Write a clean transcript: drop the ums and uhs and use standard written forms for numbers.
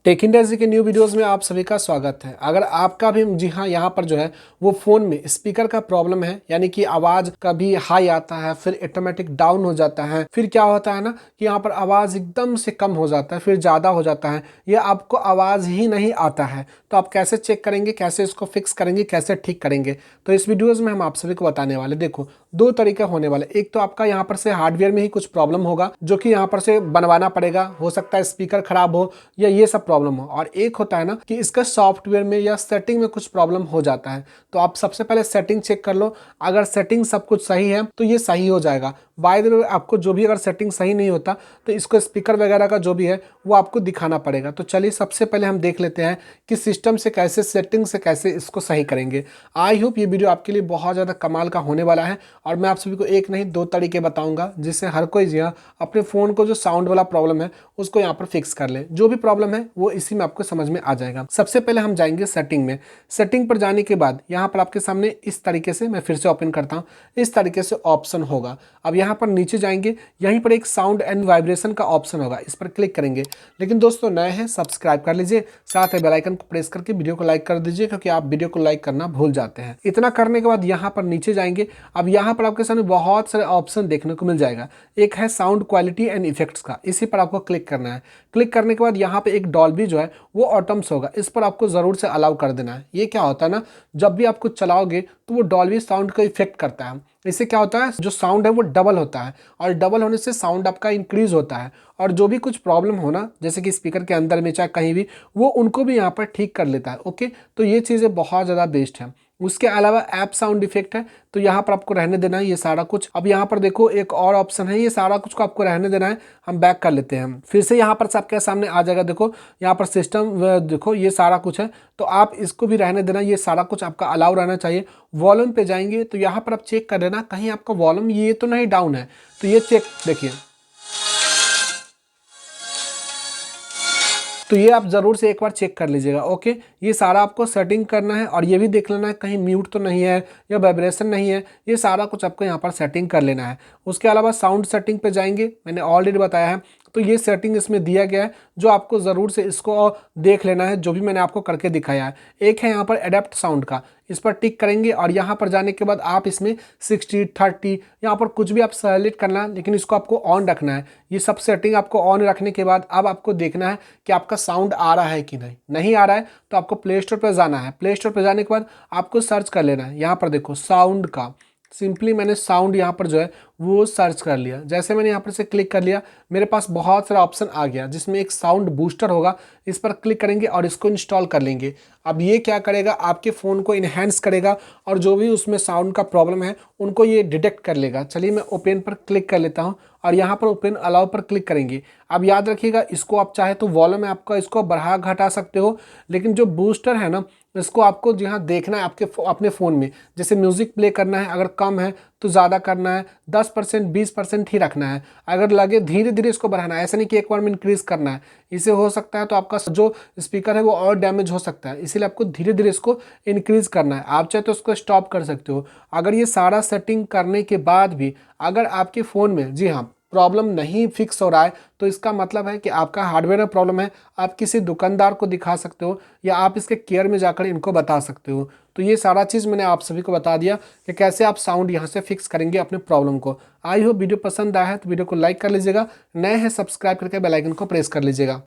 Tech industry के new videos में आप सभी का स्वागत है। अगर आपका भी जी हाँ यहाँ पर जो है वो फ़ोन में स्पीकर का प्रॉब्लम है, यानी कि आवाज़ कभी हाई आता है फिर ऑटोमेटिक डाउन हो जाता है, फिर क्या होता है ना कि यहाँ पर आवाज़ एकदम से कम हो जाता है फिर ज़्यादा हो जाता है, या आपको आवाज़ ही नहीं आता है, तो आप कैसे चेक करेंगे, कैसे इसको फिक्स करेंगे, कैसे ठीक करेंगे। तो इस वीडियोज़ में हम आप सभी को बताने वाले। देखो, दो तरीके होने वाले। एक तो आपका यहाँ पर से हार्डवेयर में ही कुछ प्रॉब्लम होगा जो कि यहाँ पर से बनवाना पड़ेगा, हो सकता है स्पीकर खराब हो या ये सब प्रॉब्लम हो। और एक होता है ना कि इसका सॉफ्टवेयर में या सेटिंग में कुछ प्रॉब्लम हो जाता है। तो आप सबसे पहले सेटिंग चेक कर लो। अगर सेटिंग सब कुछ सही है तो ये सही हो जाएगा। बाय द वे, आपको जो भी अगर सेटिंग सही नहीं होता तो इसको स्पीकर वगैरह का जो भी है वो आपको दिखाना पड़ेगा। तो चलिए सबसे पहले हम देख लेते हैं कि सिस्टम से कैसे, सेटिंग से कैसे इसको सही करेंगे। आई होप ये वीडियो आपके लिए बहुत ज़्यादा कमाल का होने वाला है और मैं आप सभी को एक नहीं दो तरीके बताऊंगा जिससे हर कोई जी हाँ अपने फ़ोन को जो साउंड वाला प्रॉब्लम है उसको यहाँ पर फिक्स कर ले। जो भी प्रॉब्लम है वो इसी में आपको समझ में आ जाएगा। सबसे पहले हम जाएंगे सेटिंग में। सेटिंग पर जाने के बाद यहाँ पर आपके सामने इस तरीके से, मैं फिर से ओपन करता हूँ, इस तरीके से ऑप्शन होगा। अब यहाँ पर नीचे जाएंगे, यहीं पर एक साउंड एंड वाइब्रेशन का ऑप्शन होगा, इस पर क्लिक करेंगे। लेकिन दोस्तों नए हैं सब्सक्राइब कर लीजिए, साथ ही बेल आइकन को प्रेस करके वीडियो को लाइक कर दीजिए, क्योंकि आप वीडियो को लाइक करना भूल जाते हैं। इतना करने के बाद यहाँ पर नीचे जाएंगे। अब यहाँ पर आपके सामने बहुत सारे ऑप्शन देखने को मिल जाएगा। एक है साउंड क्वालिटी एंड इफेक्ट्स का, इसी पर आपको क्लिक करना है। क्लिक करने के बाद यहाँ पे एक डॉल्बी जो है वो ऑटम्स होगा, इस पर आपको ज़रूर से अलाउ कर देना है। ये क्या होता है ना, जब भी आपको चलाओगे तो वो डॉल्बी साउंड का इफेक्ट करता है। इससे क्या होता है, जो साउंड है वो डबल होता है और डबल होने से साउंड आपका इंक्रीज होता है। और जो भी कुछ प्रॉब्लम होना, जैसे कि स्पीकर के अंदर में चाहे कहीं भी, वो उनको भी यहाँ पर ठीक कर लेता है। ओके, तो ये चीज़ें बहुत ज़्यादा बेस्ट है। उसके अलावा ऐप साउंड इफेक्ट है, तो यहाँ पर आपको रहने देना है ये सारा कुछ। अब यहाँ पर देखो एक और ऑप्शन है, ये सारा कुछ को आपको रहने देना है। हम बैक कर लेते हैं, फिर से यहाँ पर सबके सामने आ जाएगा। देखो यहाँ पर सिस्टम, देखो ये सारा कुछ है, तो आप इसको भी रहने देना, ये सारा कुछ आपका अलाउ रहना चाहिए। वॉल्यूम पे जाएंगे तो यहाँ पर आप चेक कर लेना कहीं आपका वॉल्यूम ये तो नहीं डाउन है, तो ये चेक देखिए। तो ये आप ज़रूर से एक बार चेक कर लीजिएगा। ओके, ये सारा आपको सेटिंग करना है और ये भी देख लेना है कहीं म्यूट तो नहीं है या वाइब्रेशन नहीं है, ये सारा कुछ आपको यहाँ पर सेटिंग कर लेना है। उसके अलावा साउंड सेटिंग पे जाएंगे, मैंने ऑलरेडी बताया है, तो ये सेटिंग इसमें दिया गया है जो आपको ज़रूर से इसको देख लेना है, जो भी मैंने आपको करके दिखाया है। एक है यहाँ पर एडेप्ट साउंड का, इस पर टिक करेंगे और यहाँ पर जाने के बाद आप इसमें 60, 30 यहाँ पर कुछ भी आप सेलेक्ट करना है, लेकिन इसको आपको ऑन रखना है। ये सब सेटिंग आपको ऑन रखने के बाद अब आपको देखना है कि आपका साउंड आ रहा है कि नहीं आ रहा है, तो आपको प्ले स्टोर पर जाना है। प्ले स्टोर पर जाने के बाद आपको सर्च कर लेना है। यहाँ पर देखो साउंड का, सिंपली मैंने साउंड यहाँ पर जो है वो सर्च कर लिया। जैसे मैंने यहाँ पर से क्लिक कर लिया, मेरे पास बहुत सारा ऑप्शन आ गया जिसमें एक साउंड बूस्टर होगा, इस पर क्लिक करेंगे और इसको इंस्टॉल कर लेंगे। अब ये क्या करेगा, आपके फ़ोन को इन्हेंस करेगा और जो भी उसमें साउंड का प्रॉब्लम है उनको ये डिटेक्ट कर लेगा। चलिए मैं ओपन पर क्लिक कर लेता हूँ और यहाँ पर ओपन अलाउ पर क्लिक करेंगे। अब याद रखिएगा, इसको आप चाहे तो वॉल्यूम है आपका, इसको बढ़ा घटा सकते हो, लेकिन जो बूस्टर है ना इसको आपको जी हाँ देखना है आपके अपने फ़ोन में। जैसे म्यूज़िक प्ले करना है, अगर कम है तो ज़्यादा करना है, 10% 20% ही रखना है। अगर लगे धीरे धीरे इसको बढ़ाना है, ऐसा नहीं कि एक बार में इंक्रीज़ करना है। इससे हो सकता है तो आपका जो स्पीकर है वो और डैमेज हो सकता है, इसीलिए आपको धीरे धीरे इसको इंक्रीज़ करना है। आप चाहे तो उसको स्टॉप कर सकते हो। अगर ये सारा सेटिंग करने के बाद भी अगर आपके फ़ोन में जी हाँ प्रॉब्लम नहीं फिक्स हो रहा है, तो इसका मतलब है कि आपका हार्डवेयर में प्रॉब्लम है। आप किसी दुकानदार को दिखा सकते हो या आप इसके केयर में जाकर इनको बता सकते हो। तो ये सारा चीज़ मैंने आप सभी को बता दिया कि कैसे आप साउंड यहाँ से फिक्स करेंगे अपने प्रॉब्लम को। आई होप वीडियो पसंद आया है तो वीडियो को लाइक कर लीजिएगा, नए हैं सब्सक्राइब करके बेल आइकन को प्रेस कर लीजिएगा।